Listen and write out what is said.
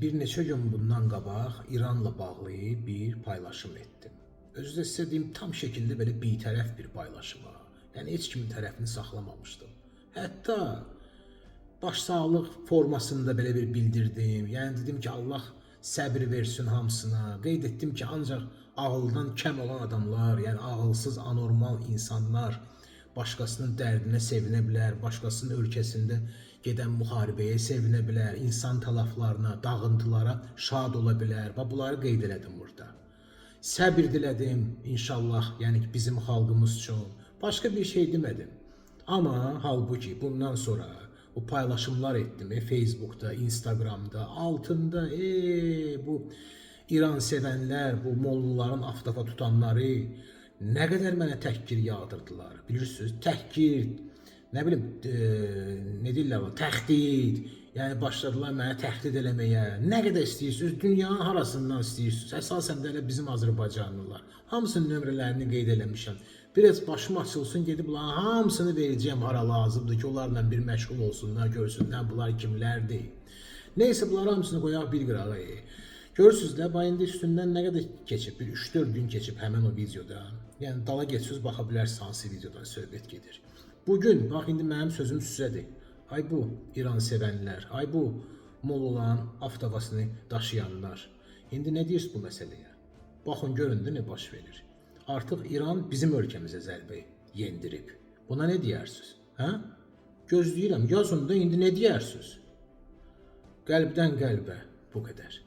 Bir neçə gün bundan qabaq İranla bağlı bir paylaşım etdim. Özü də sizə deyim, tam şəkildə belə bitərəf bir paylaşım. Yəni heç kimin tərəfini saxlamamışdım. Hətta başsağlıq formasında belə bir bildirdim. Yəni dedim ki, Allah səbir versin hamısına. Qeyd etdim ki, ancaq ağıldan kəm olan adamlar, yəni ağılsız, anormal insanlar başqasının dərdinə sevinə bilər, başqasının ölkəsində gedən müharibəyə sevinə bilər, insan tələflarına, dağıntılara şad ola bilər. Və bunları qeyd elədim burada. Səbir dilədim inşallah, yəni ki, bizim xalqımız üçün. Başqa bir şey demədim. Amma halbuki bundan sonra o paylaşımlar etdim Facebook'da, Instagram'da, altında bu İran sevənlər, bu mollaların aftafa tutanları nə qədər mənə təhqir yağdırdılar. Bilirsiniz, təhqir, nə bilim, ne deyirlər, təhdid, yəni başladılar mənə təhdid eləməyə. Nə qədər istəyirsiniz, dünyanın harasından istəyirsiniz, əsasən də elə bizim Azərbaycanlılar. Hamısının nömrələrini qeyd eləmişəm. Biraz başım açılsın, gedib bunların hamısını verəcəyim hara lazımdır ki, onlarla bir məşğul olsunlar, görsünlər bunlar kimlərdir. Neyse, bunları hamısını qoyaq bir qırağa. Görürsünüz də, indi üstündən nə qədər keçib, bir 3-4 gün keçib həmən o videoda. Yəni dala geçsiniz, baxa bilərsiniz hansı videodan söhbət gedir. Bugün, bax indi mənim sözüm sizədir. Ay bu İran sevənlər, ay bu mollaların avtovasını daşıyanlar. İndi nə deyirsiniz bu məsələyə? Baxın, görün də nə baş verir. Artıq İran bizim ölkəmizə zərbə yendirib. Buna nə deyirsiniz? Hə? Gözləyirəm, yazın da indi nə deyirsiniz? Qəlbdən qəlbə bu qədər.